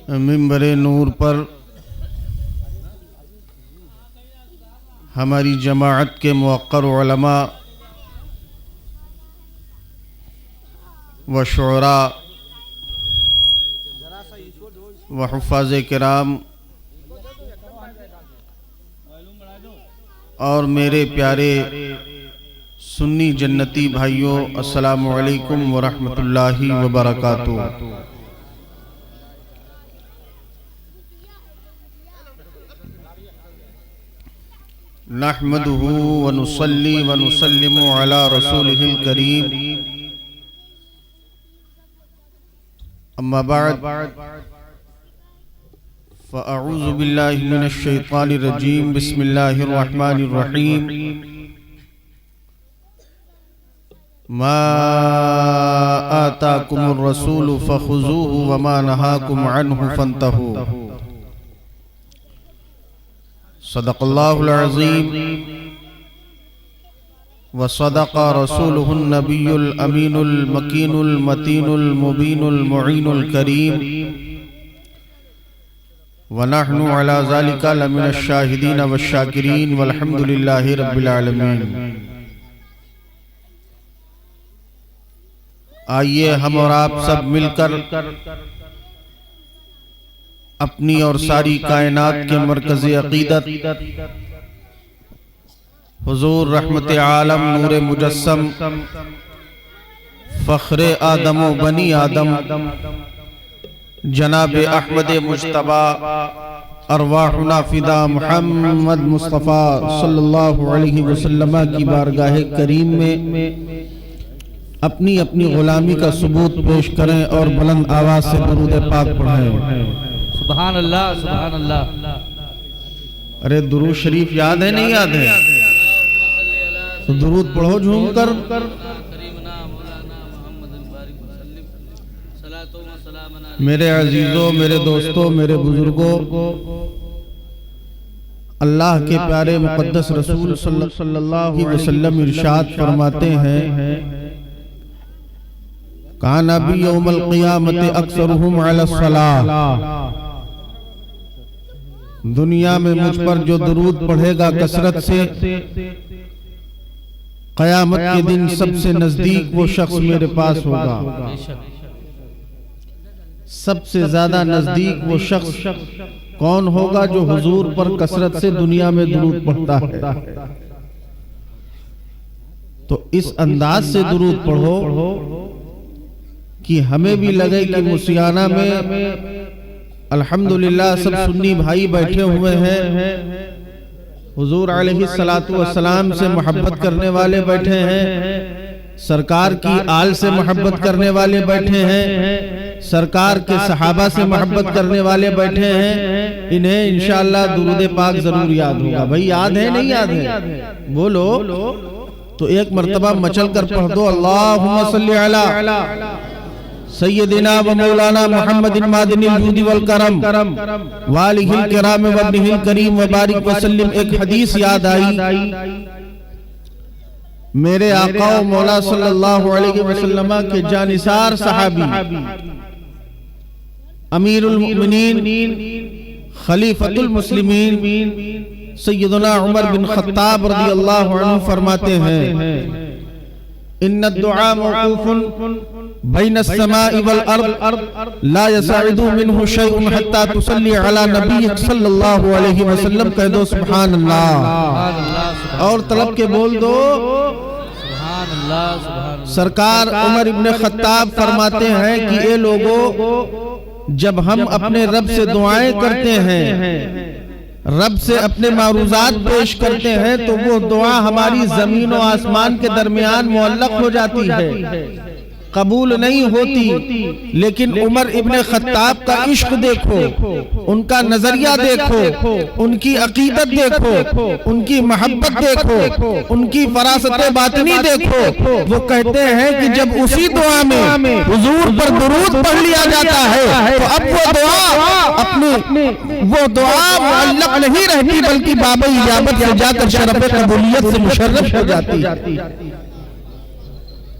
मिंबर नूर पर हमारी जमाअत के मुअक्कर उलमा व शुअरा व हुफ़ाज़े किराम और मेरे प्यारे सुन्नी जन्नती भाइयों, अस्सलामु अलैकुम व रहमतुल्लाहि व बरकातुहू। नहमदुहु व नुसल्ली व नुसल्लिमु अला रसूलिहिल करीम, अम्मा बाद फ़अऊज़ु बिल्लाहि मिनश शैतानिर रजीम, बिस्मिल्लाहिर रहमानिर रहीम। मा आताकुमुर रसूलु फ़ख़ुज़ूहु व मा नहाकुम अन्हु फ़न्तहू। सदक़ल्लाहुल अज़ीम व सदक़ रसूलुहुन नबियुल अमीनुल मकीनुल मतीनुल मुबीनुल मुईनुल करीम व नहनु अला ज़ालिका लमिनश शाहिदीन वश शाकिरीन वल्हम्दुलिल्लाहि रब्बिल आलमीन। आइए हम और आप सब मिलकर अपनी और सारी कायनात के मरकज़े अक़ीदत हुज़ूर रहमत आलम नूर मुजस्सम फ़ख्रे आदम व बनी आदम जनाब अहमद मुज्तबा अरवाहुना फ़िदा मुहम्मद मुस्तफ़ा सल्लल्लाहु अलैहि वसल्लम की बारगाह करीम में अपनी अपनी ग़ुलामी का सबूत पेश करें और बुलंद आवाज़ से दुरूद पाक पढ़ें। सुभान अल्लाह, सुभान अल्लाह। अरे दुरूद शरीफ याद है नहीं याद है? तो दुरूद पढ़ो झूम कर। मेरे अजीजों, मेरे दोस्तों, मेरे बुजुर्गों, अल्लाह के प्यारे मुक़द्दस रसूल सल्लल्लाहु अलैहि वसल्लम इरशाद फरमाते हैं, काना बी यौमल क़ियामति अक्सरुहुम अला सलाह। दुनिया में मुझ पर जो दुरूद पढ़ेगा कसरत से, क़यामत के दिन सबसे नजदीक वो शख्स मेरे पास होगा। सबसे ज्यादा नजदीक वो शख्स कौन होगा? जो हुजूर पर कसरत से दुनिया में दुरूद पढ़ता है। तो इस अंदाज से दुरूद पढ़ो कि हमें भी लगे कि मुसियाना में अल्हम्दुलिल्लाह सब सुन्नी भाई बैठे हुए हैं, हुजूर अलैहिस्सलातु वस्सलाम से मोहब्बत करने वाले बैठे हैं, सरकार की आल से मोहब्बत करने वाले बैठे हैं, सरकार के सहाबा से मोहब्बत करने वाले बैठे हैं। इन्हें इंशाअल्लाह दुरूद पाक जरूर याद होगा। भाई याद है नहीं याद है? बोलो। तो एक मर्तबा मचल कर पढ़ दो, अल्लाहुम्मा सल्ली अला सय्यदिना व मौलाना मुहम्मदिन मादिनिल जूदी वल करम वालिहिल किराम व इब्निहिल करीम व बारिक व सल्लिम। एक हदीस याद आई, मेरे आका व मौला सल्लल्लाहु अलैहि वसल्लम के जानिसार सहाबी अमीरुल मुमिनीन खलीफतुल मुस्लिमीन सय्यदना उमर बिन खत्ताब रज़ियल्लाहु अन्हु फरमाते हैं, इन्नद दुआ मौक़ूफ़ुन बैन अस्समाई वल अर्द ला यसअदु मिन्हु शैउन हत्ता तुसल्ली अला नबी सल्लल्लाहु अलैहि वसल्लम। कह दो सुभान अल्लाह और तलब के बोल दो सुभान अल्लाह, सुभान अल्लाह। सरकार उमर इब्ने खत्ताब फरमाते हैं कि ये लोगों, जब हम अपने रब से दुआएं करते हैं, रब से अपने मारूजात पेश करते हैं, तो वो दुआ हमारी जमीन और आसमान के दरमियान मुअल्लक हो जाती है, कबूल नहीं होती। लेकिन उमर इब्ने खत्ताब का इश्क देखो, उनका नजरिया देखो, उनकी अकीदत देखो, उनकी मोहब्बत देखो, उनकी फरासत बातनी देखो। वो कहते हैं कि जब उसी दुआ में हुजूर पर दुरूद पढ़ लिया जाता है, तो अब वो दुआ मुअल्लक नहीं रहती, बल्कि बाबा इजाबत से जाकर शरफ़ कबूलियत से मुशर्रफ हो जाती है।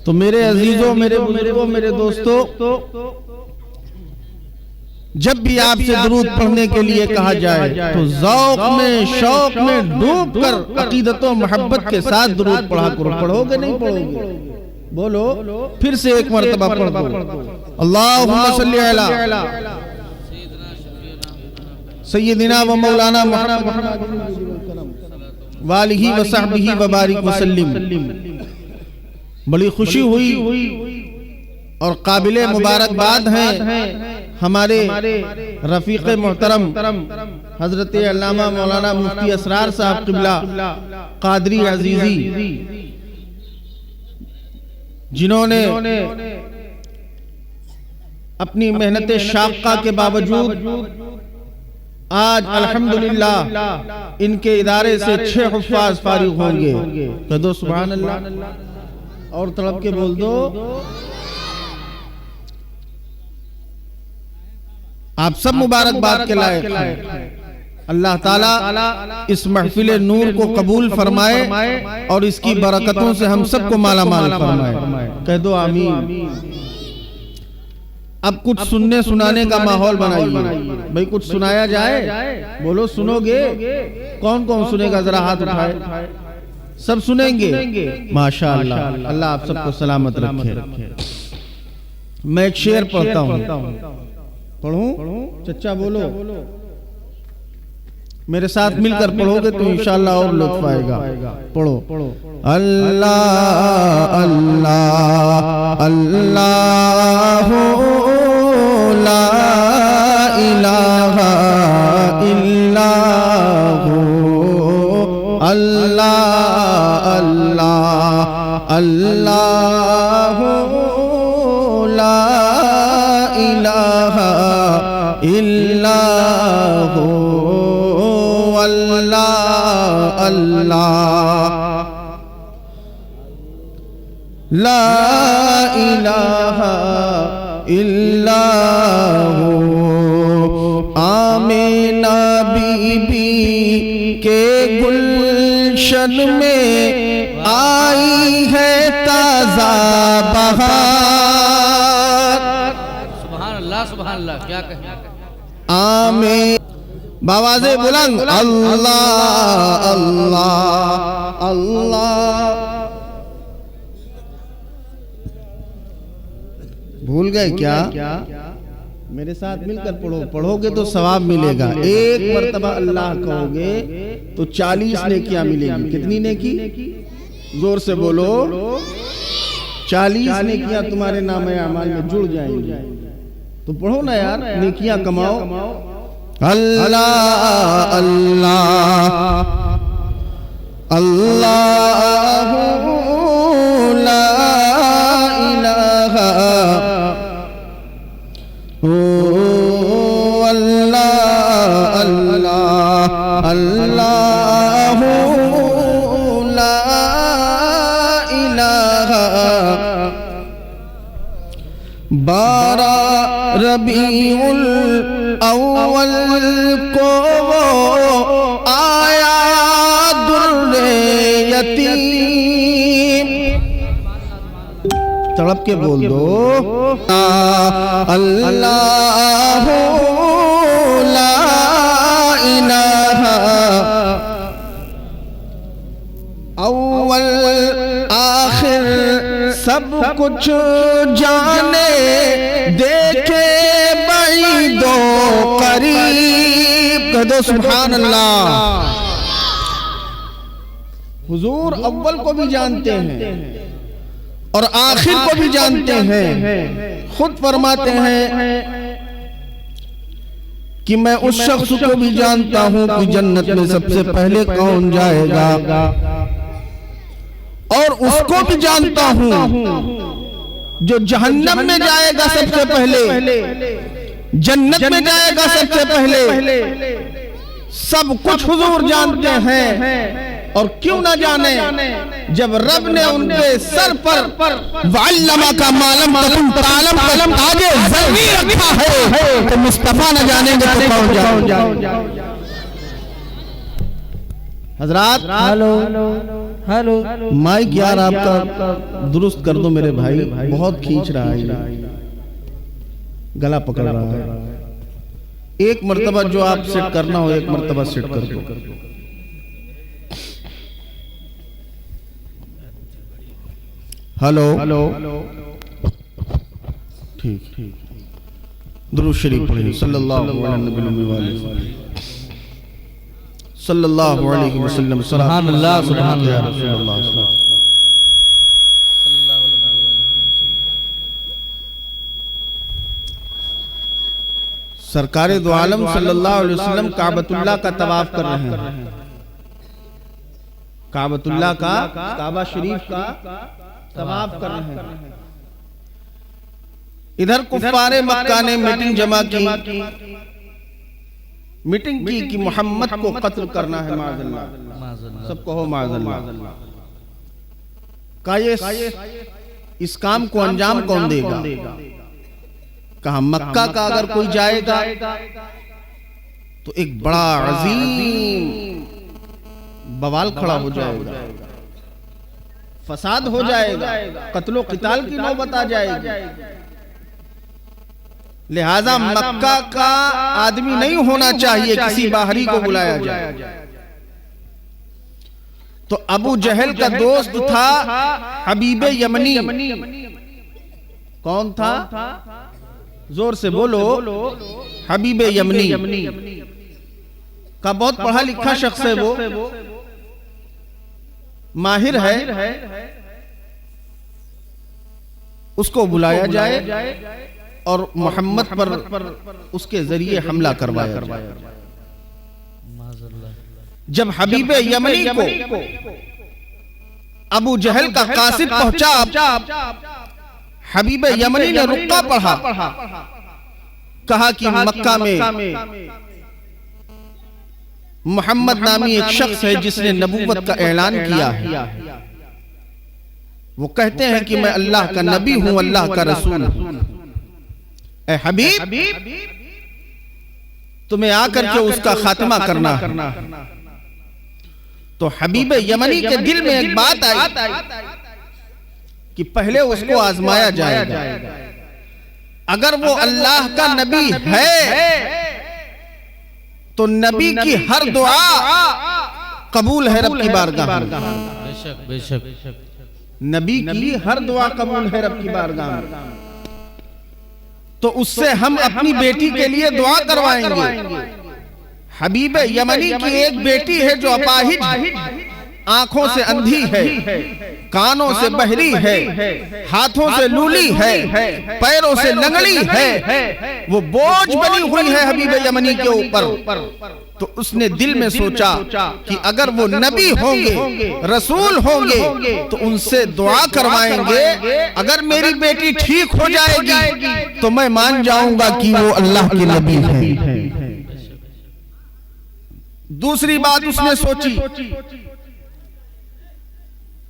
तो मेरे अजीजों, मेरे बुजुर्गों, मेरे दोस्तों, जब भी आपसे दुरूद पढ़ने के लिए कहा जाए तो ज़ौक़ में शौक़ में डूब कर अक़ीदत व मोहब्बत के साथ दुरूद पढ़ा करो। पढ़ोगे नहीं पढ़ोगे? बोलो फिर से एक मरतबा पढ़ दो। अल्लाहुम्मा सल्ली अला सय्यदिना व मौलाना मुहम्मद वालिही व सहबिही व बारिक व सल्लिम। बड़ी खुशी हुई और काबिले मुबारकबाद हैं हमारे रफीक़े मोहतरम हजरत अल्लामा मौलाना मुफ्ती असरार साहब क़िबला क़ादरी अज़ीज़ी, जिन्होंने अपनी मेहनत शाक़ा के बावजूद आज अल्हम्दुलिल्लाह इनके इदारे से 6 हुफ़्फ़ाज़ फारिग होंगे। कह दो सुभान अल्लाह और तड़प के बोल दो। आप सब मुबारकबाद के लायक हैं। अल्लाह ताला इस महफिल नूर को कबूल फरमाए और इसकी बरकतों से हम सबको माला माल फरमाए। कह दो आमीन। अब कुछ सुनने सुनाने का माहौल बनाइए। भाई कुछ सुनाया जाए? बोलो सुनोगे? कौन कौन सुनेगा? जरा हाथ उठाए। सब सुनेंगे? माशाअल्लाह। अल्लाह आप सबको सलामत रखे। मैं एक शेर पढ़ता हूँ। पढ़ूं? चच्चा बोलो। मेरे साथ मिलकर पढ़ोगे तो इंशाअल्लाह और लुत्फ आएगा। पढ़ो। अल्लाह अल्लाह अल्लाह ला इलाहा इल्लाह अल्लाह अल्लाह अल्लाह ला इलाहा इल्लाह अल्लाह अल्लाह ला इलाहा इल्लाह। आमीना बीबी के गुलशन में आई है ताज़ा बहार। सुभान अल्लाह क्या कहें। आमीन बावाज़े बुलंद अल्लाह अल्लाह अल्लाह। भूल गए क्या? मेरे साथ मिलकर पढ़ो। पढ़ोगे तो सवाब मिलेगा। एक मर्तबा अल्लाह कहोगे तो 40 नेकियां मिलेगी। कितनी नेकी? जोर से बोलो। 40 नेकियां तुम्हारे नामे अमाल में जुड़ जाएंगी। तो पढ़ो ना यार, नेकियां कमाओ। अल्लाह अल्लाह अल्लाह ला इलाहा अल्लाह अल्लाह अल्लाह ला इलाहा। 12 रबीउल अव्वल को आया दुर्रे यतीम। तड़प के बोल दो। अल्लाह ला इलाहा अव्वल आखिर सब कुछ जाने देखे दो करीब। कह दो सुभान अल्लाह। हुजूर अव्वल को भी जानते हैं और आखिर को भी जानते हैं। खुद फरमाते हैं कि मैं उस शख्स को भी जानता हूं कि जन्नत में सबसे पहले कौन जाएगा, और उसको भी जानता हूं जो जहन्नम में जाएगा सबसे पहले, जन्नत में जाएगा सबसे पहले। सब कुछ हुजूर जानते हैं। और क्यों ना जाने, जब रब ने उनके सर पर वअल्लमा का मालम तकुन तालम आगे ज़रूरी रखा है, तो मुस्तफा न जानेंगे तो कौन जानेगा। हजरात हेलो माइक यार आपका दुरुस्त कर दो मेरे भाई, बहुत खींच रहा है, गला पकड़ रहा है। एक मर्तबा जो आप सेट करना हो, एक मर्तबा सेट कर दो। हेलो हेलो, ठीक ठीक। दुरूद शरीफ पढ़िए सल्लल्लाहु अलैहि वसल्लम। सुभान अल्लाह, सुभान अल्लाह। सरकारे दो आलम सल्लल्लाहु अलैहि वसल्लम काबतुल्लाह का तवाफ कर रहे हैं। काबतुल्लाह का, काबा शरीफ का तवाफ कर रहे हैं। इधर कुफ्फारे मक्का ने मीटिंग जमा की, मीटिंग की कि मोहम्मद को कत्ल करना है। माज़अल्लाह, सब कहो माज़अल्लाह। का ये इस काम को अंजाम कौन देगा? कहा मक्का का अगर कोई जाएगा तो एक बड़ा अजीम बवाल खड़ा हो जाएगा, फसाद हो जाएगा, कत्लो क़िताल की नौबत आ जाएगी। लिहाजा मक्का का आदमी नहीं होना चाहिए, किसी बाहरी को बुलाया जाए। तो अबू जहल का दोस्त था हबीब यमनी। कौन था? जोर से बोलो। हबीब यमनी का बहुत पढ़ा लिखा शख्स है, वो माहिर है। उसको बुलाया जाए और मोहम्मद पर उसके जरिए हमला करवाया जाए। जब हबीब यमनी को अबू जहल का कासिद पहुंचा, हबीब यमनी ने रुक्का पढ़ा, कहा कि मक्का में मोहम्मद नामी एक शख्स है जिसने नबूवत का ऐलान किया है। वो कहते हैं कि मैं अल्लाह का नबी हूं, अल्लाह का रसूल हूं। ए हबीब, तुम्हें आकर के उसका खात्मा करना है। तो हबीब यमनी के दिल में एक बात आई कि पहले उसको आजमाया जाएगा। अगर वो अल्लाह का नबी है तो नबी की हर दुआ कबूल है रब की बारगाह में। बेशक बेशक, नबी की हर दुआ कबूल है रब की बारगाह में। तो उससे हम अपनी बेटी के लिए दुआ करवाएंगे। हबीब यमनी की एक बेटी है जो अपाहिज, आंखों से अंधी है, कानों से बहरी है, हाथों से लूली है, पैरों से लंगड़ी है। वो बोझ बनी हुई है हबीब यमनी के ऊपर। तो उसने दिल में सोचा कि अगर वो नबी होंगे, रसूल होंगे, तो उनसे दुआ करवाएंगे। अगर मेरी बेटी ठीक हो जाएगी तो मैं मान जाऊंगा कि वो अल्लाह के नबी है। दूसरी बात उसने सोची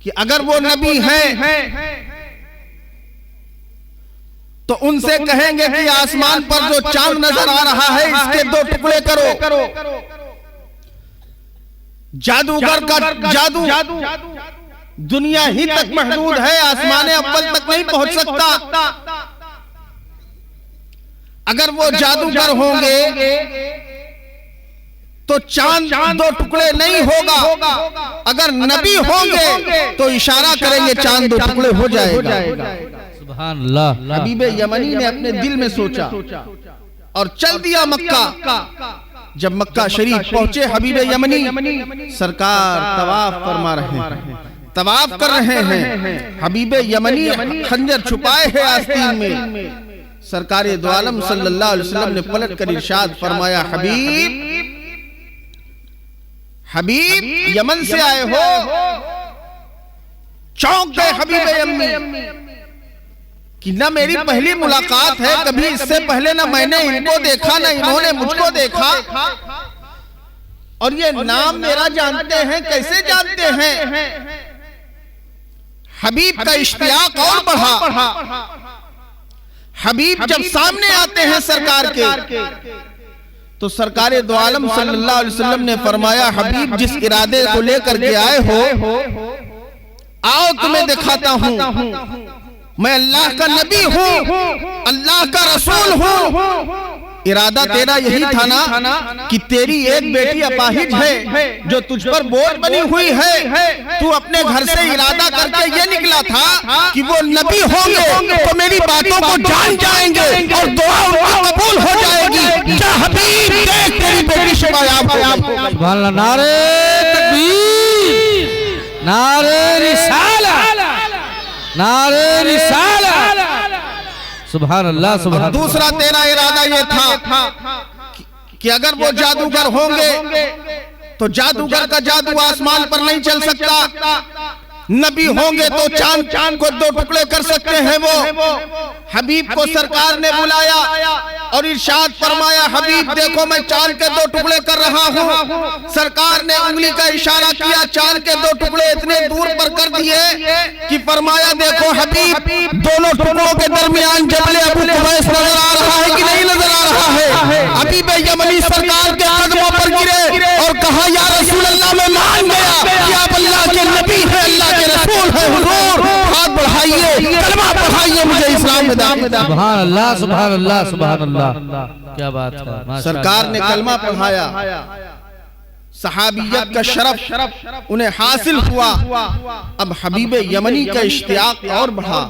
कि अगर वो नबी हैं तो उनसे कहेंगे कि आसमान पर जो चांद नजर आ रहा है इसके 2 टुकड़े करो। जादूगर का जादू दुनिया ही तक महदूद है, आसमान अव्वल तक नहीं पहुंच सकता। अगर वो जादूगर होंगे तो चांद 2 टुकड़े नहीं होगा। अगर नबी होंगे तो इशारा करेंगे चांद 2 टुकड़े हो जाएगा। सुभान अल्लाह। हबीब यमनी ने अपने दिल में सोचा और चल दिया मक्का। जब मक्का शरीफ पहुंचे हबीब यमनी, सरकार तवाफ फरमा रहे हैं, तवाफ कर रहे हैं। हबीब यमनी खंजर छुपाए है आस्तीन में। सरकारे दो आलम सल्लल्लाहु अलैहि वसल्लम ने पलट कर इरशाद फरमाया, हबीब यमन से आए हो? चौंक गए हबीब यमनी कि न मेरी पहली मुलाकात है, कभी इससे पहले न मैंने इनको देखा न इन्होंने मुझको देखा, और ये नाम मेरा जानते हैं, कैसे जानते हैं? हबीब का इश्तियाक और बढ़ा। हबीब जब सामने आते हैं सरकार के तो सरकारे दो आलम सल्लल्लाहु अलैहि वसल्लम ने फरमाया, हबीब जिस इरादे को लेकर के आए हो, आओ तुम्हें दिखाता हूं। मैं अल्लाह का नबी हूं, अल्लाह का रसूल हूं। इरादा तेरा यही था ना कि तेरी एक बेटी अपाहिज है जो तुझ पर बोझ बनी हुई है। तू अपने घर से इरादा करके ये निकला था कि वो नबी होंगे तो मेरी बातों को जान जाएंगे और दुआ उनकी कबूल हो जाएगी। जा हबीब, देख तेरी बेटी शिफायाब हो। सुभान अल्लाह। नारे तकबीर, नारे रिसाला, नारे रिसाला। सुभान अल्लाह, सुभान अल्लाह। दूसरा तेरा इरादा ये था कि अगर वो जादूगर होंगे तो जादूगर का जादू आसमान पर नहीं चल सकता। नबी होंगे तो चांद को दो टुकड़े कर सकते हैं वो। हबीब को सरकार ने बुलाया और इरशाद फरमाया, हबीब देखो मैं चांद के दो टुकड़े कर रहा हूँ। सरकार ने उंगली का इशारा किया, चांद के दो टुकड़े इतने दूर पर कर दिए कि फरमाया देखो हबीब, दोनों टुकड़ों के दरमियान जबले अबू कुबैस नजर आ रहा है कि नहीं नजर आ रहा है। हबीब यमनी सरकार के कदमों पर गिरे और कहा, या रसूल अल्लाह, मैं मान गया कि आप अल्लाह के नबी हैं, अल्लाह के रसूल हैं। हुजूर हाथ बढ़ाइए, कलमा पढ़ाइए, मुझे इस्लाम में दाखिल। सुभान अल्लाह, सुभान अल्लाह, सुभान अल्लाह। क्या बात है। सरकार ने कलमा पढ़ाया, सहाबियत का शरफ उन्हें हासिल हुआ। अब हबीब यमनी का इश्तियाक और बढ़ा।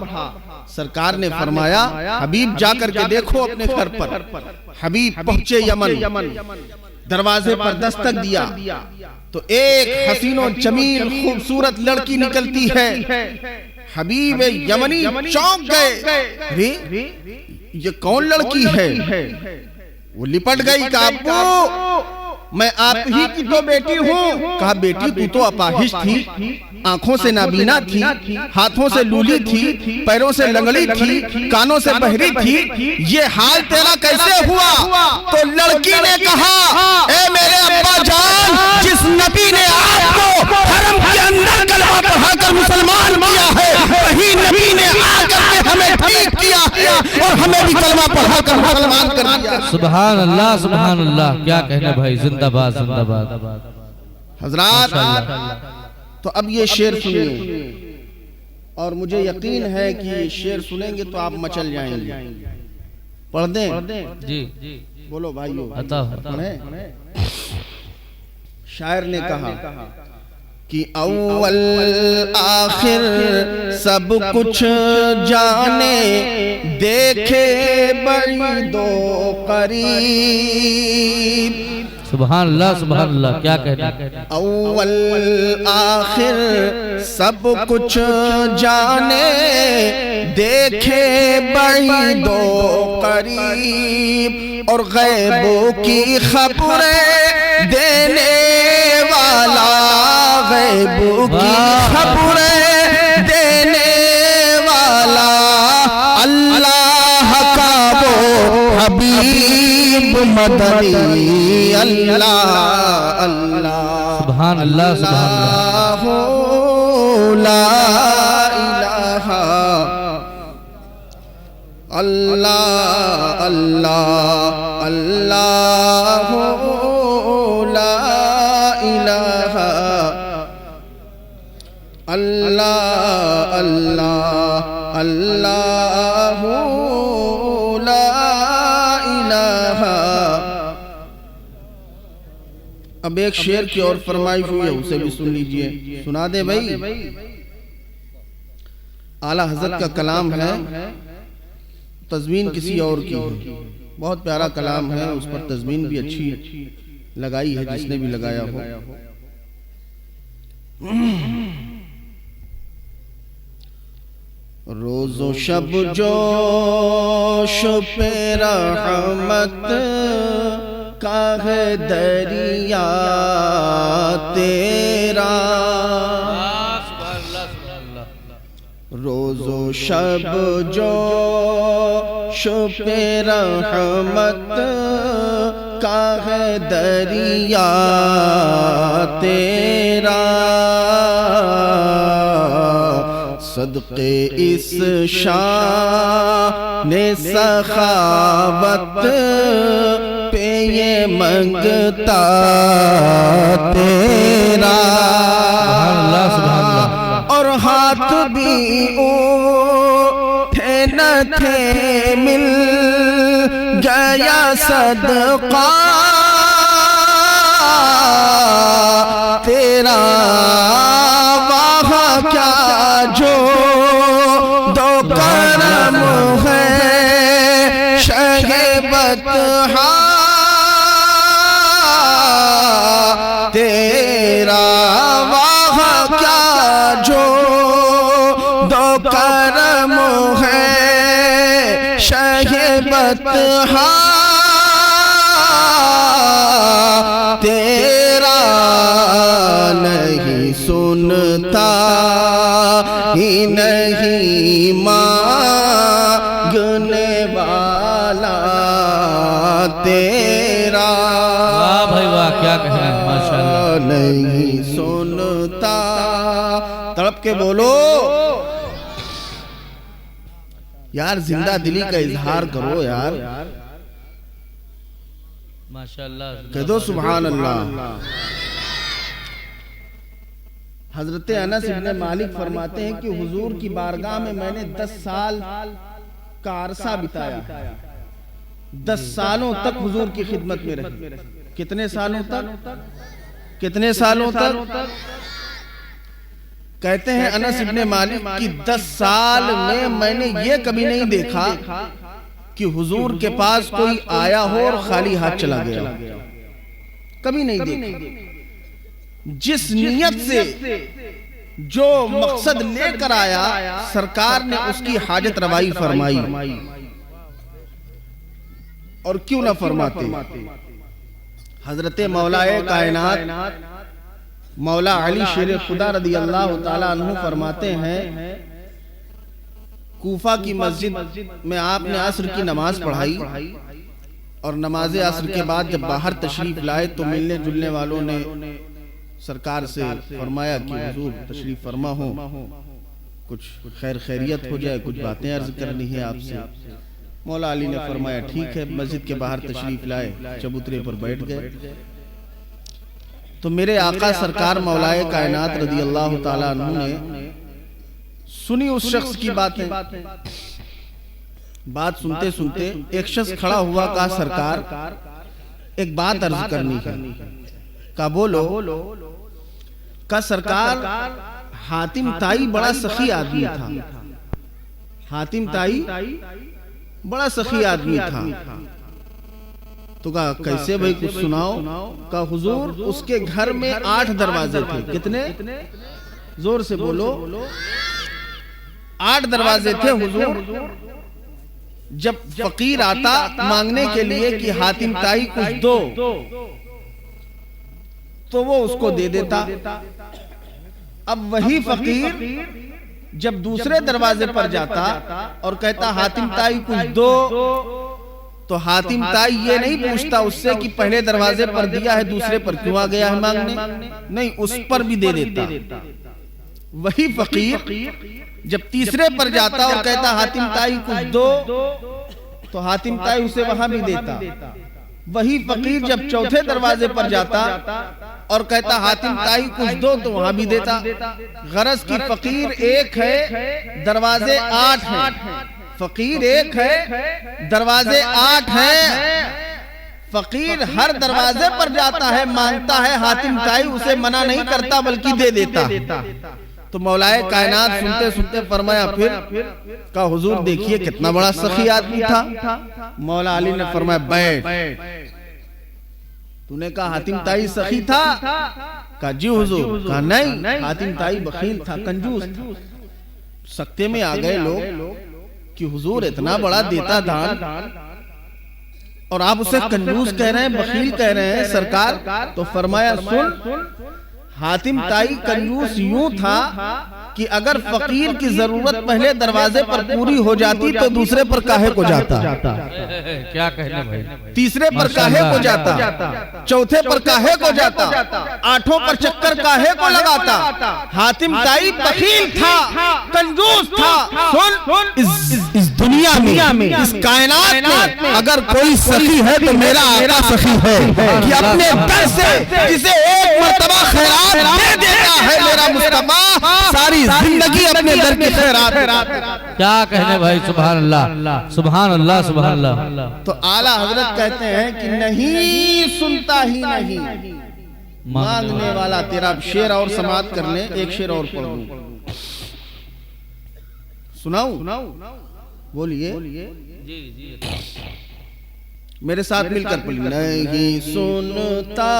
सरकार ने फरमाया, हबीब जाकर के देखो अपने घर पर। हबीब पहुंचे यमन, दरवाजे पर दस्तक दिया तो एक हसीनो जमील खूबसूरत लड़की निकलती है। हबीब यमनी चौंक गए, ये कौन लड़की है? वो लिपट गई, कहा मैं आप ही की तो बेटी हूँ। कहा बेटी तू तो अपाहिज थी, आंखों से नाबीना थी, हाथों से लूली थी, पैरों से लंगड़ी थी, कानों से बहरी थी, ये हाल तेरा कैसे हुआ? तो लड़की ने कहा, ए मेरे अब्बा जान, जिस नबी ने आपको हरम के अंदर कलमा पढ़ाकर मुसलमान किया है, वही नबी ने आकर के हमें ठीक किया है और हमें भी कलमा पढ़ाकर मुसलमान कर दिया। सुभान अल्लाह, सुभान अल्लाह। क्या कहने भाई, जिंदाबाद, जिंदाबाद। हजरात, तो अब ये शेर सुनिए और मुझे यकीन है कि ये शेर सुनेंगे तो आप मचल जाएंगे। पढ़ दें जी, बोलो भाइयों, पढ़ें। शायर ने कहा कि अव्वल आखिर सब कुछ जाने, देखे बड़ी दो करीब। सुभान अल्लाह, सुभान अल्लाह। क्या कहना। अव्वल आखिर सब कुछ जाने, देखे बड़ी दो करीब। और गैबों की खबरें देने वाला, गैबों की खबरें देने वाला, अल्लाह का वो हबीब मदनी। अल्लाह अल्लाह, सुभान अल्लाह, सुभान अल्लाह। ला इलाहा अल्लाह अल्लाह अल्लाह, ला इलाहा अल्लाह अल्लाह अल्लाह, ला इलाहा। अब एक शेर की और फरमाइश हुई है, उसे भी सुन लीजिए। सुना दे भाई। आला हजरत का कलाम है, तज़मीन किसी और की है, बहुत प्यारा कलाम है। उस पर तज़मीन भी अच्छी लगाई है जिसने भी लगाया हो। रोज़ो शब जोश पे रहमत का है दरिया तेरा। रोज़ो शब जोश पे रहमत का है दरिया तेरा। सदक़े इस शान सखावत पे ये मंगता तेरा। और हाथ भी उठे न थे मिल गया सदका तेरा वहाँ क्या जो दो करम है शहे बतहा तेरा वहाँ क्या जो दो करम है शहे बतहा तेरा नहीं सुनता ही नहीं मांगने वाला तेरा। वाह भाई वाह, क्या कहना है, माशाअल्लाह। नहीं सुनता, तड़प के बोलो यार, जिंदा दिली का इजहार करो यार, माशाअल्लाह। कह दो सुभान अल्लाह। हजरत अनस इब्ने मालिक फरमाते हैं कि हुजूर की बारगाह में मैंने 10 साल का अरसा बिताया। 10 सालों तक हुजूर की खिदमत में रही। कितने सालों तक? कितने सालों तक? कहते हैं अनस इब्ने मालिक कि 10 साल में मैंने ये कभी नहीं देखा कि हुजूर के पास कोई आया हो और खाली हाथ चला गया। कभी नहीं देखा। जिस नियत से जो मकसद लेकर आया, सरकार ने उसकी हाजत रवाई फरमाई। और क्यों ना फरमाते। हजरत मौलाए कायनात मौला अली शेर खुदा रदी अल्लाह ताला अन्हु फरमाते हैं, कूफा की मस्जिद में आपने असर की नमाज पढ़ाई और नमाज असर के बाद जब बाहर तशरीफ लाए तो मिलने जुलने वालों ने सरकार से फरमाया कि हुजूर तशरीफ फरमा हो, कुछ खैर खैरियत हो जाए, कुछ बातें अर्ज करनी है आपसे। मौला अली ने फरमाया ठीक है। मस्जिद के बाहर तशरीफ लाए, चबूतरे पर बैठ गए तो मेरे आका सरकार मौलाए कायनात रदी अल्लाह ताला अन्हु ने सुनी उस शख्स की बातें। बात सुनते सुनते एक शख्स खड़ा हुआ, कहा सरकार एक बात अर्ज करनी है। का बोलो। का सरकार हातिम ताई बड़ा सखी आदमी था। हातिम ताई बड़ा सखी आदमी था। तो कहा कैसे भाई, कुछ सुनाओ। का हुजूर उसके घर में 8 दरवाजे थे। कितने? जोर से बोलो। 8 दरवाजे थे हुजूर। जब फकीर आता मांगने के लिए कि हातिम ताई कुछ दो, तो वो उसको दे देता। अब वही फकीर जब दूसरे दरवाजे पर जाता और कहता हातिम ताई कुछ दो, तो हातिम ताई ये नहीं पूछता उससे कि पहले दरवाजे पर दिया है, दूसरे पर क्यों आ गया है मांगने। नहीं, उस पर भी दे देता। वही फकीर जब तीसरे पर जाता और कहता हातिम ताई कुछ दो, तो हातिम ताई उसे वहां भी देता। वही फकीर जब चौथे दरवाजे पर जाता और कहता हातिम ताई कुछ दो, तो वहां भी देता। गरज की फकीर एक है, दरवाजे 8 हैं। फकीर एक है, दरवाजे 8 हैं। फकीर हर दरवाजे पर जाता है, मांगता है, हातिम ताई उसे मना नहीं करता बल्कि दे देता। तो मौलाए कायनात सुनते सुनते फरमाया फिर। का हुजूर देखिए कितना बड़ा सखी आदमी था। मौला अली ने फरमाया बैठ। तूने कहा हातिम ताई सखी था? कहा जी हुजूर। कहा नहीं, हातिम ताई बखील था, कंजूस था। सकते में आ गए लोग कि हुजूर इतना बड़ा देता दान और आप उसे कंजूस कह रहे हैं, बखील कह रहे हैं सरकार। तो फरमाया सुन, हातिम ताई कंजूस यूं था कि अगर फकीर की जरूरत पहले दरवाजे पर पूरी हो जाती तो दूसरे पर काहे को जाता। क्या कहने भाई। तीसरे पर काहे को जाता, चौथे पर काहे को जाता, 8 पर चक्कर काहे को लगाता। हातिम ताई बखील था, कंजूस था। सुन, इस दुनिया में, इस कायनात में अगर कोई सखी है तो मेरा आका सखी है कि अपने दर से जिसे एक मर्तबा खैरात दे देता है मेरा मुस्तफा, सारी जिंदगी अपने दर की खैरात। क्या कहने भाई, सुभान अल्लाह सुभान अल्लाह सुभान अल्लाह। तो आला हजरत कहते हैं कि नहीं सुनता ही नहीं मांगने वाला तेरा। शेर और समाप्त कर ले, एक शेर और पढ़ दूं, सुनाऊं? बोलिए मेरे साथ मिलकर पढ़िए। नहीं सुनता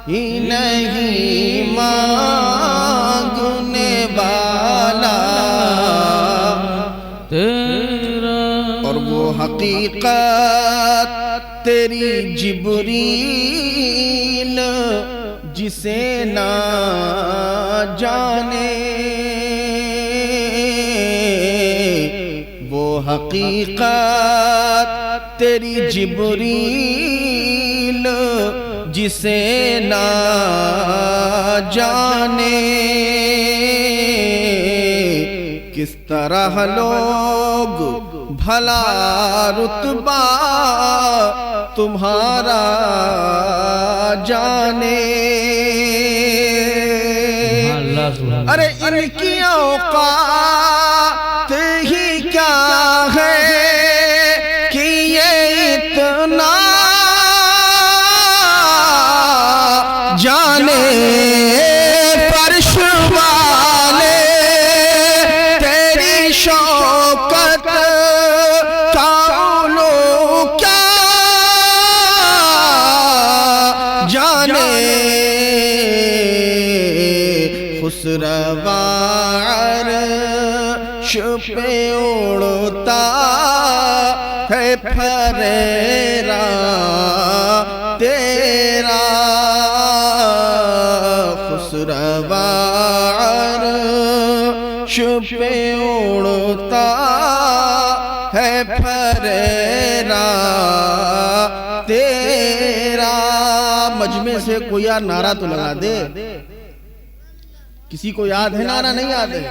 ही नहीं मांगने वाला तेरा, और वो हकीकत तेरी जिब्रील जिसे ना जाने, वो हकीकत तेरी जिब्रील जिसे ना जाने। किस तरह लोग भला रुतबा तुम्हारा जाने। अरे इनकी औकात ही क्या है कि ये इतना जाने। फर्श वाले तेरी शौकत का उलू क्या जाने। खुसरवा अर्श पे उड़ता है फरेरा तेरा। खुसरवा अर्श पे उड़ता है फरेरा तेरा। मजमे से कोई यार नारा तो लगा दे, किसी को याद है नारा? नहीं याद है?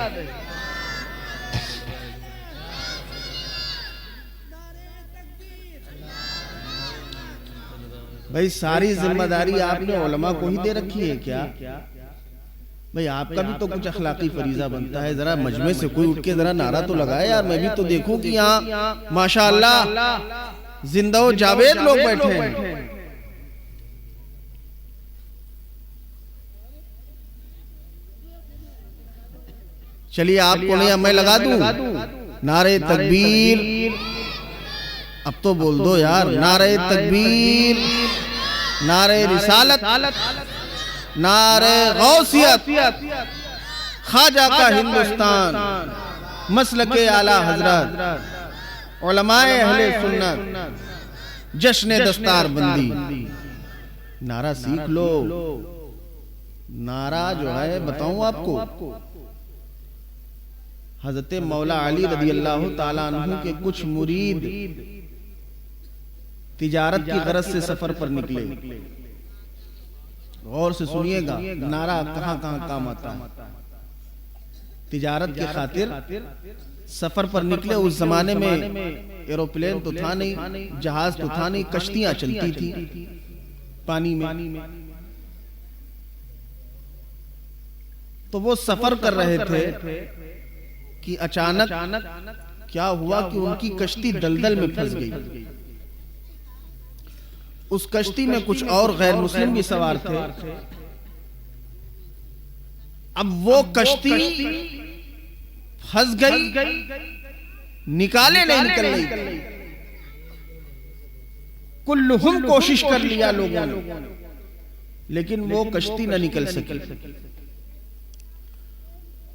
भाई सारी जिम्मेदारी आपने उलमा को ही दे रखी है क्या? भाई आपका भी तो कुछ अखलाकी फरीजा बनता है। जरा मजमे से कोई उठ के जरा नारा तो लगाए यार, मैं भी तो देखूं कि यहाँ माशाअल्लाह जिंदा जावेद लोग बैठे हैं। चलिए आपको नहीं, मैं लगा दूं नारे तकबीर। अब तो बोल दो यार, नारे तकबीर, नारे रिसालत, नारे गौसियत, ख्वाजा का हिंदुस्तान, मसलके आला हजरत, उलमाए अहले सुन्नत, जश्न दस्तार बंदी। नारा सीख लो। नारा जो है बताऊं आपको, हजरत मौला अली रदी अल्लाह ताला अन्हु के कुछ मुरीद तिजारत की गरज से सफर पर निकले। गौर से सुनिएगा, नारा कहां कहां काम आता है। तिजारत के खातिर सफर पर निकले। उस जमाने में एरोप्लेन तो था नहीं, जहाज तो था नहीं, कश्तियां चलती थी पानी में। तो वो सफर कर रहे थे कि अचानक क्या हुआ कि उनकी कश्ती दलदल में फंस गई। उस कश्ती में कुछ और गैर मुस्लिम भी सवार थे। अब वो कश्ती फंस गई, निकाले नहीं निकल रही। कुल्लुहुम कोशिश कर लिया लोगों ने, लेकिन वो कश्ती न निकल सकी।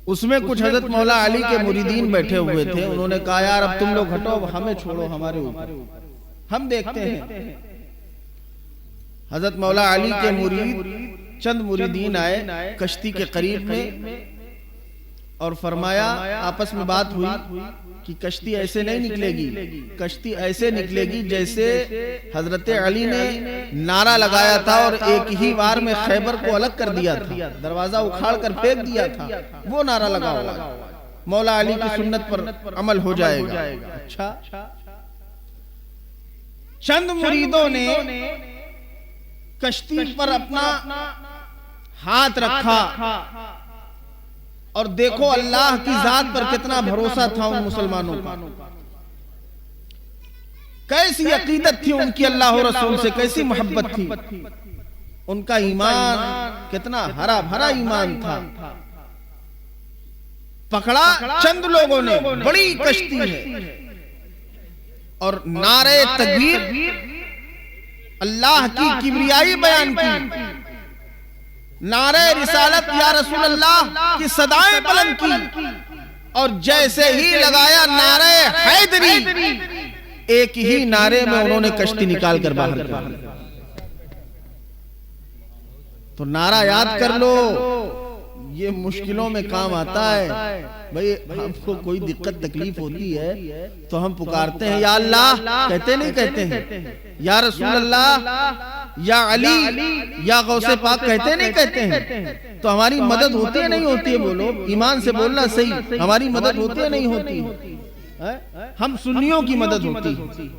उसमें कुछ हजरत मौला अली के मुरीदीन बैठे हुए थे। उन्होंने कहा यार अब तुम लोग हटो, हमें छोड़ो, हमारे ऊपर हम देखते हैं। हजरत मौला अली के मुरीद चंद मुरीदीन आए कश्ती के करीब में और फरमाया, आपस में बात हुई कि कश्ती ऐसे नहीं निकलेगी, कश्ती ऐसे निकलेगी जैसे हजरत अली ने नारा लगाया था और एक ही बार में खैबर को अलग कर दिया था, दरवाजा उखाड़ कर फेंक दिया था। वो नारा लगाओ, मौला अली की सुन्नत पर अमल हो जाएगा। अच्छा, चंद मुरीदों ने कश्ती पर अपना हाथ रखा और देखो अल्लाह की जात पर कितना भरोसा था उन मुसलमानों का, कैसी अकीदत थी उनकी अल्लाह और रसूल से, कैसी मोहब्बत थी, उनका ईमान कितना हरा भरा ईमान था। पकड़ा चंद लोगों ने, बड़ी कश्ती है, और नारे तकबीर अल्लाह की किबरियाई बयान की, नारे रिसालत या रसूल अल्लाह की सदाएं बुलंद की, और जैसे ही लगाया नारे हैदरी, एक ही नारे में उन्होंने कश्ती निकाल कर बाहर कर दी। तो नारा याद कर लो, ये मुश्किलों में काम आता है। भाई हमको कोई दिक्कत तकलीफ होती है तो हम पुकारते हैं या अल्लाह, कहते नहीं कहते हैं, या रसूल अल्लाह, या अली, या गौसे पाक, कहते नहीं कहते हैं। तो हमारी मदद होती है नहीं होती है? बोलो, ईमान से बोलना सही, हमारी मदद होती है नहीं होती है? हम सुन्नियों की मदद होती है।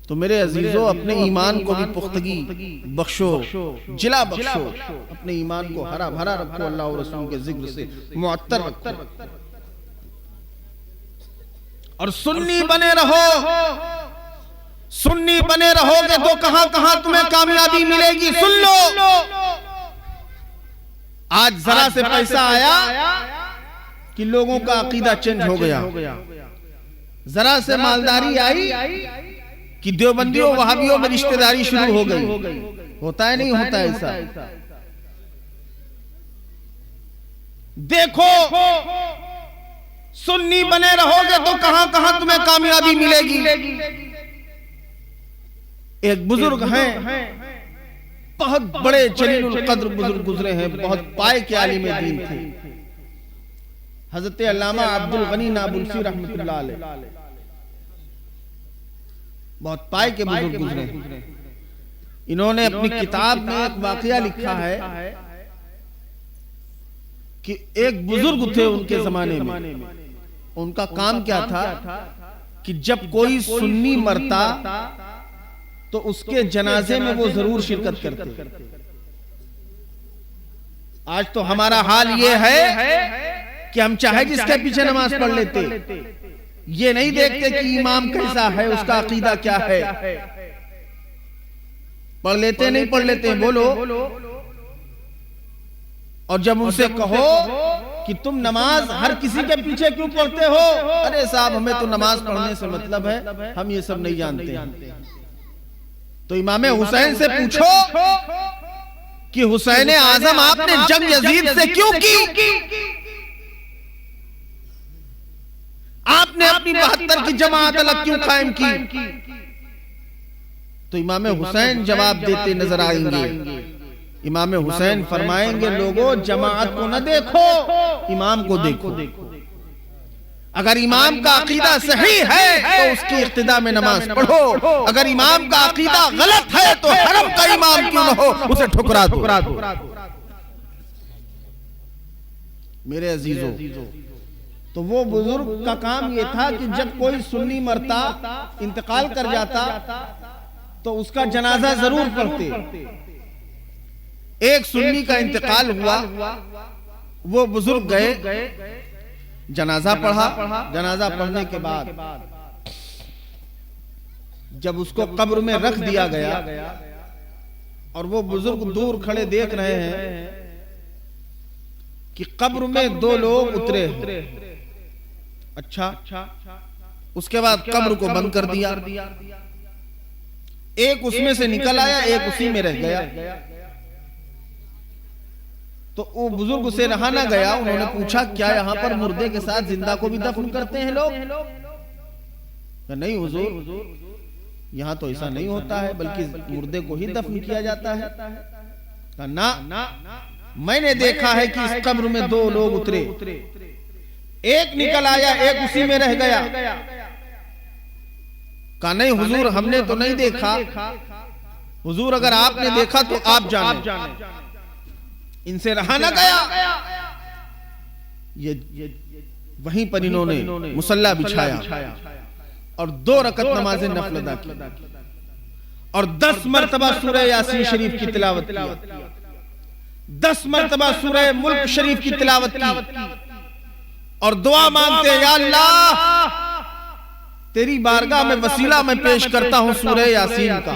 तो मेरे अजीजों, अपने ईमान को भी पुख्तगी बख्शो, जिला बख्शो, अपने ईमान को हरा भरा रखो, अल्लाह और रसूल के जिक्र से मुअत्तर रखो, और सुन्नी बने रहो। सुन्नी बने रहोगे तो कहां कहां तुम्हें कामयाबी मिलेगी। सुन लो, आज जरा से पैसा आया कि लोगों का अकीदा चेंज हो गया, जरा से मालदारी आई कि देवबंदियों वहाबियों में रिश्तेदारी शुरू हो गई। होता है नहीं होता ऐसा? देखो, सुन्नी बने रहोगे तो कहां कहां तुम्हें कामयाबी मिलेगी। एक बुजुर्ग हैं, बहुत बड़े जलीलुल कद्र बुजुर्ग गुजरे हैं, बहुत पाए के आलिम दीन थे, हजरत अल्लामा अब्दुल गनी नाबुल्सी रहमतुल्लाह अलैह, बहुत पाए के बुजुर्ग गुजरे। इन्होंने अपनी किताब में एक वाकया लिखा है कि एक बुजुर्ग थे उनके जमाने में, उनका काम क्या था कि जब कोई सुन्नी मरता तो उसके जनाजे में वो जरूर शिरकत करते। आज तो हमारा हाल ये है कि हम चाहे जिसके पीछे नमाज पढ़ लेते, ये नहीं देखते कि इमाम कैसा है, उसका अकीदा क्या है। पढ़ लेते नहीं पढ़ लेते, बोलो। और जब उनसे कहो कि तुम नमाज हर किसी के पीछे क्यों पढ़ते हो, अरे साहब हमें तो नमाज पढ़ने से मतलब है, हम ये सब नहीं जानते। तो इमाम हुसैन से पूछो कि हुसैन आजम आपने जंग यजीद से क्यों की? आपने अपनी 72 की जमात अलग क्यों कायम की? तो इमाम हुसैन जवाब देते नजर आएंगे। इमाम हुसैन फरमाएंगे, लोगों जमात को न देखो, इमाम को देखो। अगर इमाम का अकीदा सही है तो उसकी इक्तिदा में नमाज पढ़ो, अगर इमाम का अकीदा गलत है तो हरम का इमाम क्यों न हो उसे ठुकरा दो। मेरे अजीजों, तो वो बुजुर्ग का काम ये था कि जब कोई सुन्नी मरता, इंतकाल कर जाता, तो उसका जनाजा जरूर पढ़ते। एक सुन्नी का इंतकाल हुआ, वो बुजुर्ग गए, जनाजा पढ़ा। जनाजा पढ़ने के बाद जब उसको कब्र में रख दिया गया और वो बुजुर्ग दूर खड़े देख रहे हैं कि कब्र में 2 लोग उतरे हैं। अच्छा, उसके बाद कब्र को बंद कर दिया। एक उसमें से निकल आया, एक उसी में रह गया। तो वो बुजुर्ग से रहा ना गया, उन्होंने पूछा, क्या यहाँ पर मुर्दे के साथ जिंदा को भी दफन करते हैं लोग? नहीं हुजूर, यहाँ तो ऐसा नहीं होता है, बल्कि मुर्दे को ही दफन किया जाता है। ना, मैंने देखा है कि इस कब्र में 2 लोग उतरे, एक निकल आया, एक उसी में रह गया। कहा नहीं हुजूर, हमने तो नहीं देखा। हुजूर अगर आपने देखा तो आप जाने। इनसे रहा ना गया। ये वहीं पर इन्होंने मुसल्ला बिछाया और 2 रकत नमाज़े नफल अदा की। और 10 मरतबा सूरह यासीन शरीफ की तिलावत की, 10 मरतबा सूरह मुल्क शरीफ की तिलावत की और दुआ मांगते हैं, या अल्लाह तेरी बारगाह में वसीला मैं पेश करता हूं सूरह यासीन का।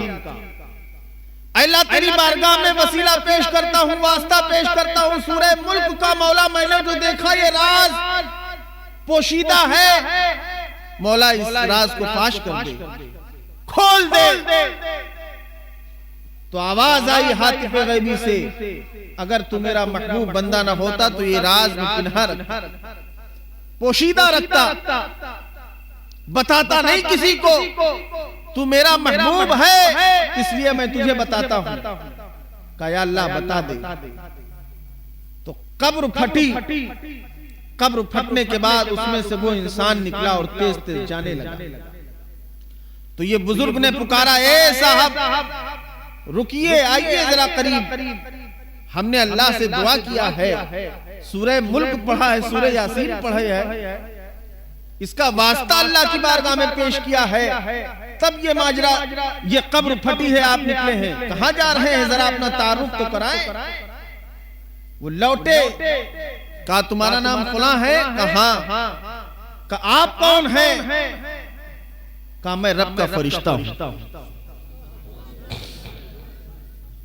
अल्लाह तेरी बारगाह में वसीला पेश करता हूं, वास्ता पेश करता हूं सूरह मुल्क का। मौला मैंने जो देखा ये राज पोशीदा है, मौला इस राज को फाश कर दे, खोल दे। तो आवाज आई हातिफ गैबी से, अगर तू मेरा महबूब बंदा न होता तो ये राज में पिन्हा रखता, पोशीदा रखता, बताता नहीं किसी को। तू मेरा महबूब है इसलिए मैं तुझे बताता हूं। कहा या अल्लाह बता दे। तो कब्र फटी, कब्र फटने के बाद उसमें से वो इंसान निकला और तेज तेज जाने लगा। तो ये बुजुर्ग ने पुकारा, ए साहब रुकिए, आइए जरा करीब। हमने अल्लाह से दुआ किया है, सूरह मुल्क पढ़ा है, सूरह यासीन पढ़े है, इसका वास्ता अल्लाह की बारगाह में पेश किया है, तब ये माजरा, ये कब्र फटी है, आप निकले हैं, कहां जा रहे हैं, जरा अपना तारुफ तो कराएं। वो लौटे, कहा तुम्हारा नाम फलां है, कहा आप कौन हैं, कहा मैं रब का फरिश्ता हूं।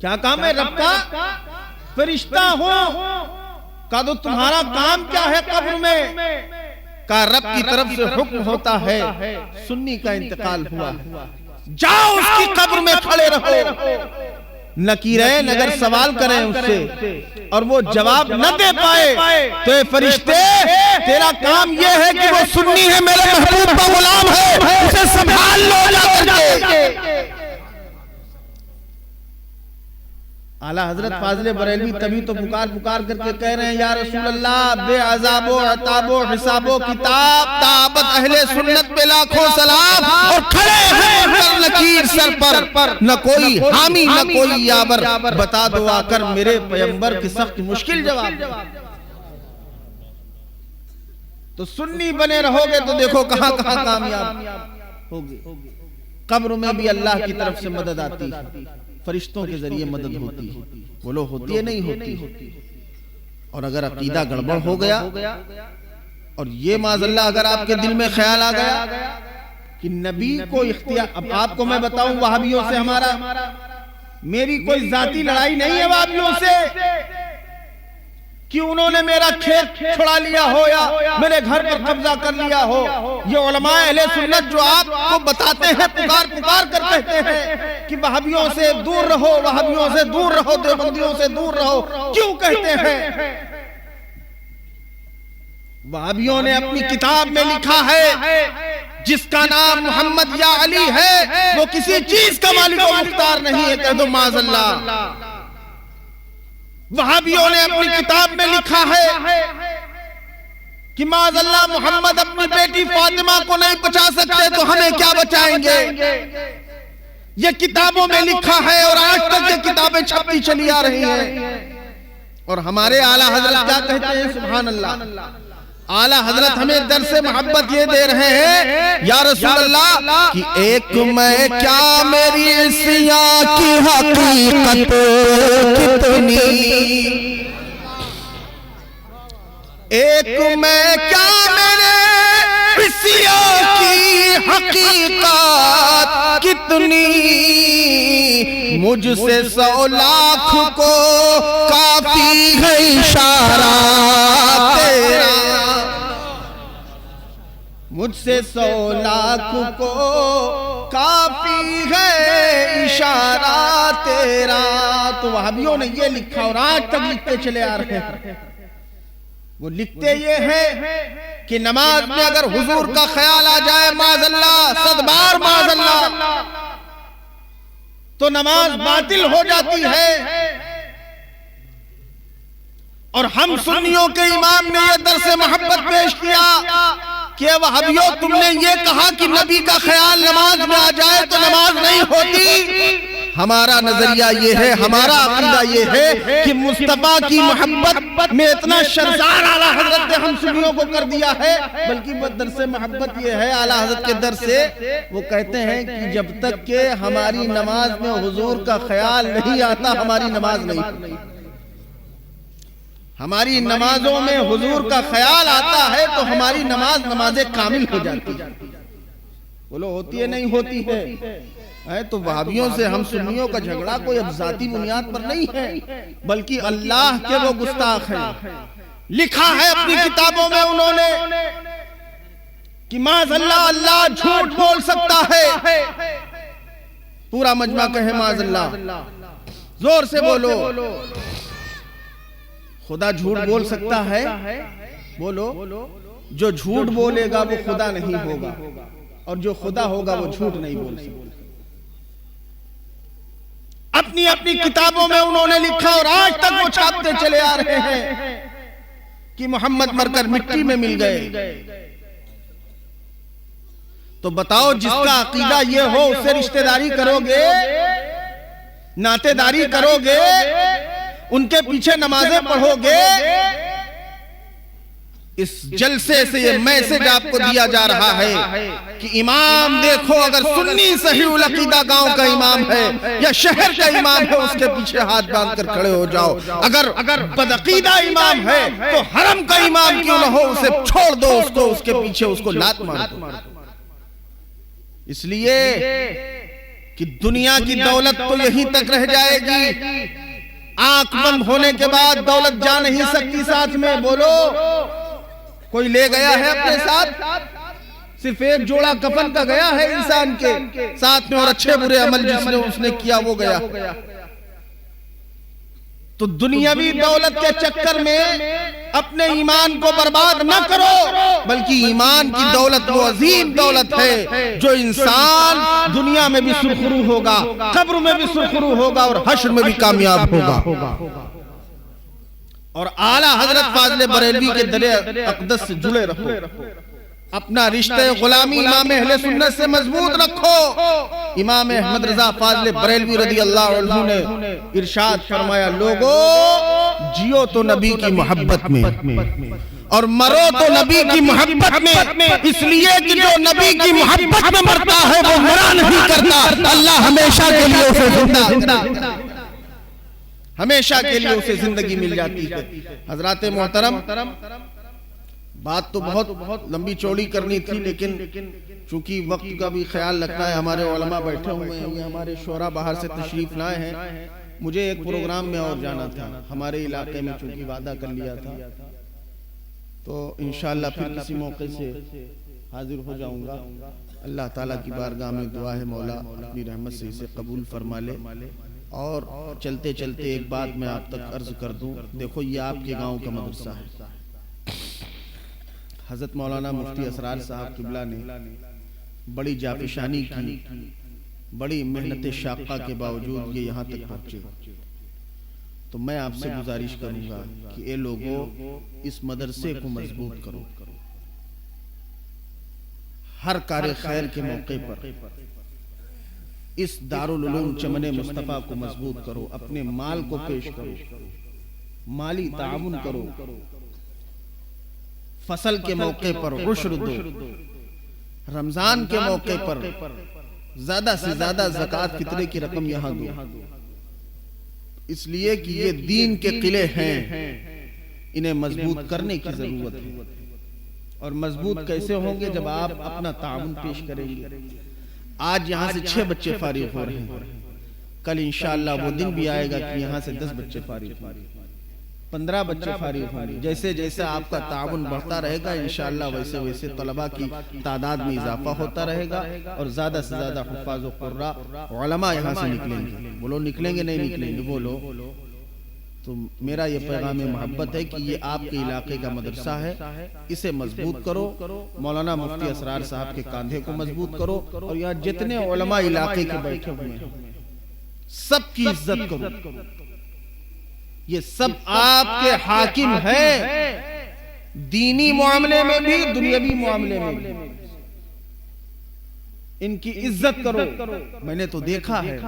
क्या काम है, रब का फरिश्ता हूं। कहा तो तुम्हारा काम क्या है कब्र में, का रब की तरफ से हुक्म होता है, सुन्नी का इंतकाल हुआ, जाओ उसकी कब्र में खड़े रहो। नकीरैन अगर सवाल करें उससे और वो जवाब न दे पाए तो ये फरिश्ते तेरा काम ये है कि वो सुन्नी है, मेरे महबूब का गुलाम है, उसे संभाल लो जाकर। आला हजरत फाजिल बरेलवी तभी तो पुकार पुकार करके कह रहे हैं, या रसूल अल्लाह बे अज़ाबो अताबो हिसाबो किताब ताबत अहले सुन्नत पे लाखों सलाम, और खड़े हैं नकीर सर पर, न कोई हामी न कोई याबर, बता दो आकर मेरे पैगंबर की सख्त मुश्किल जवाब। तो सुन्नी बने रहोगे तो देखो कहां कहां कामयाब होगे। कब्र में भी अल्लाह की तरफ से मदद आती है, फरिश्तों के जरिए मदद होती है, बोलो होती है नहीं होती। और अगर अकीदा गड़बड़ हो गया और ये माज़अल्लाह अगर आपके दिल में ख्याल आ गया कि नबी को इख्तियार, अब आपको मैं बताऊं वहाबियों से मेरी कोई जाती लड़ाई नहीं है वहाबियों से कि उन्होंने मेरा खेत छुड़ा लिया हो या मेरे घर पर कब्जा कर लिया हो। ये उलमाए अहले सुन्नत जो आपको बताते हैं, पुकार पुकार कर कहते हैं कि वहाबियों से दूर रहो, वहाबियों से दूर रहो, देवबंदियों से दूर रहो, क्यों कहते हैं? वहाबियों ने अपनी किताब में लिखा है जिसका नाम मोहम्मद या अली है, वो किसी चीज का मालिक व मुख्तार नहीं है, कह दो माज़अल्लाह। वहाबियों ने अपनी किताब में लिखा है कि माज़अल्लाह मोहम्मद अपनी बेटी फातिमा को नहीं बचा सकते तो हमें क्या बचाएंगे। ये किताबों में लिखा है और आज तक ये किताबें छपती चली आ रही हैं। और हमारे आला हजरत क्या कहते हैं, सुभान अल्लाह, आला हजरत हमें दर से मोहब्बत ये दे रहे हैं, या रसूल अल्लाह कि एक मैं क्या मेरी इसिया की हकीकत कितनी, एक मैं क्या मेरे इसिया की हकीकत कितनी, मुझसे 100 लाख को काफी है इशारा तेरा, मुझसे 100 लाख को काफी है इशारा तेरा। तो वहाबियों ने ये लिखा और आज तक लिखते चले आ रहे हैं। वो लिखते ये हैं कि नमाज में अगर हुजूर का ख्याल आ जाए माज़अल्लाह, सदबार माज़अल्लाह, तो नमाज बातिल हो जाती है। और हम सुन्नियों के इमाम ने यह दर्स मोहब्बत पेश किया कि वहाबियों तुमने ये कहा कि नबी का ख्याल नमाज में आ जाए तो नमाज नहीं होती, हमारा नजरिया ये है, हमारा अकीदा ये है कि मुस्तफा की मोहब्बत में इतना शर्मसार आला हजरत ने हम सुन्नियों को कर दिया है। बल्कि दर्स मोहब्बत ये है आला हजरत के दर से, वो कहते हैं कि जब तक के हमारी नमाज में हुजूर का ख्याल नहीं आता हमारी नमाज नहीं होती। हमारी नमाजों में हुजूर का ख्याल आता है तो हमारी नमाज नमाज़े कामिल हो जाती है। बोलो होती है नहीं होती है? तो वहाबियों से हम सुन्नियों का झगड़ा कोई अब जाती बुनियाद पर नहीं है, बल्कि अल्लाह के वो गुस्ताख हैं। लिखा है अपनी किताबों में उन्होंने कि माज़अल्लाह अल्लाह झूठ बोल सकता है। पूरा मजमा कहे माज़अल्लाह, जोर से बोलो। खुदा झूठ बोल सकता है? बोलो। जो झूठ बोलेगा वो खुदा नहीं होगा, और जो खुदा होगा वो झूठ नहीं बोल सकता। अपनी अपनी किताबों में उन्होंने लिखा और आज तक वो छापते चले आ रहे हैं कि मोहम्मद मरकर मिट्टी में मिल गए। तो बताओ, जिसका अकीदा ये हो उससे रिश्तेदारी करोगे, नातेदारी करोगे, उनके पीछे नमाजें पढ़ोगे? इस जलसे से ये मैसेज आपको दिया जा रहा है कि इमाम देखो, अगर सुन्नी सही उल अकीदा गांव का इमाम है या शहर का इमाम है, उसके पीछे हाथ बांधकर खड़े हो जाओ। अगर बदअकीदा इमाम है तो हरम का इमाम क्यों न हो, उसे छोड़ दो, उसको उसके पीछे उसको लात मार दो। इसलिए कि दुनिया की दौलत तो यहीं तक रह जाएगी, आंख बंद होने के बाद दौलत जा नहीं सकती साथ में। बोलो, कोई ले गया है अपने साथ? सिर्फ एक जोड़ा कफन का गया है इंसान के साथ में, और अच्छे बुरे अमल जिसने उसने किया वो गया। तो दुनियावी दौलत के चक्कर में अपने ईमान को बर्बाद न करो, बल्कि ईमान की दौलत वो अजीम दौलत है जो इंसान दुनिया में भी सुरखरू होगा, कब्र में भी सुरखरू होगा, और हश्र में भी कामयाब होगा। और आला हजरत फाज़िल बरेलवी के दले अक़दस से जुड़े रहो, अपना रिश्ते गुलामी इमाम अहले सुन्नत से मजबूत रखो। इमाम अहमद रजा फाज़िल बरेलवी रज़ियल्लाहु अन्हु ने इरशाद फरमाया, लोगो जियो तो नबी की मोहब्बत में और मरो तो नबी की मोहब्बत में, इसलिए कि जो नबी की मोहब्बत में मरता है वो मरा नहीं करता, अल्लाह हमेशा के लिए उसे जिंदा, हमेशा के लिए उसे जिंदगी मिल जाती है। हजरात मोहतरम, बात तो बहुत लंबी चौड़ी करनी थी, लेकिन चूंकि वक्त का भी ख्याल रखना है, हमारे उलमा बैठे हुए हैं, ये हमारे शोरा बाहर से तशरीफ लाए हैं। मुझे एक प्रोग्राम में और जाना था हमारे इलाके में, चूंकि वादा कर लिया था, तो इंशाअल्लाह फिर किसी मौके से हाजिर हो जाऊंगा। अल्लाह ताला की बारगाह में दुआ है, मौला अपनी रहमत से इसे कबूल फरमा ले। और चलते चलते एक बात मैं आप तक अर्ज कर दूं, देखो ये आपके गांव का मदरसा है। हजरत मौलाना मुफ्ती असरार साहब किबला ने बड़ी जाफिशानी की, बड़ी मेहनत शाक़ा के बावजूद ये यहाँ तक पहुँचे। तो मैं आपसे गुजारिश करूंगा कि ये लोगों इस मदरसे को मजबूत करो, हर कार्य खैर के मौके पर इस दारुल उलूम चमने मुस्तफा को मजबूत करो, अपने माल को पेश करो, माली ताउन करो, फसल के मौके पर उश्र दो, रमजान के मौके पर ज्यादा से ज्यादा ज़कात फितरे की रकम यहाँ दो, इसलिए कि ये दीन के किले हैं, इन्हें मजबूत करने की जरूरत है। और मजबूत कैसे होंगे? जब आप अपना ताउन पेश करेंगे। आज यहाँ से 6 बच्चे फारिग हो रहे हैं, कल इंशाअल्लाह वो दिन भी आएगा कि यहाँ से 10 बच्चे फारिग होंगे, 15 बच्चे फारिग होंगे। जैसे जैसे आपका ताउन बढ़ता रहेगा इंशाअल्लाह वैसे वैसे तलबा की तादाद में इजाफा होता रहेगा, और ज्यादा से ज्यादा हुफ्फाज़ व क़ुर्रा उलमा यहाँ से निकलेंगे। बोलो निकलेंगे नहीं निकलेंगे? बोलो। तो मेरा ये पैगाम मोहब्बत है कि ये आपके इलाके का मदरसा है, इसे मजबूत करो, मौलाना मुफ्ती असरार साहब के कांधे को मजबूत करो, और यहाँ जितने उलमा इलाके के बैठे हुए हैं सबकी इज्जत करो। ये सब आपके हाकिम है, दीनी मामले में भी दुनियावी मामले में भी। इनकी इज्जत करो। मैंने तो देखा है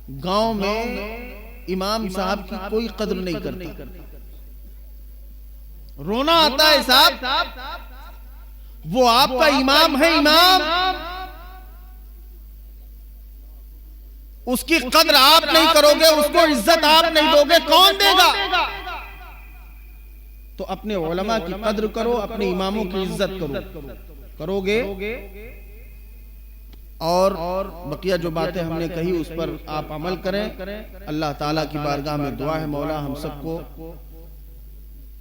गांव में इमाम साहब की कोई कद्र नहीं करता। रोना आता है साहब, वो आपका इमाम है, इमाम, उसकी कद्र आप नहीं करोगे, उसको इज्जत आप नहीं दोगे, कौन देगा? तो अपने उलमा की कद्र करो, अपने इमामों की इज्जत करोगे और बकिया जो बातें हमने कही उस पर आप अमल करें। अल्लाह ताला की बारगाह में दुआ है, मौला हम सबको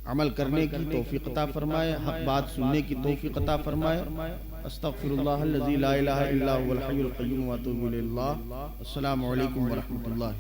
अमल करने की तौफीक अता फरमाए, हक बात सुनने की तौफीक अता फरमाए। अस्तगफिरुल्लाह अल्लज़ी ला इलाहा इल्ला हुवल हय्युल क़य्यूम व अतूबु इलैह। अस्सलामु अलैकुम व रहमतुल्लाह।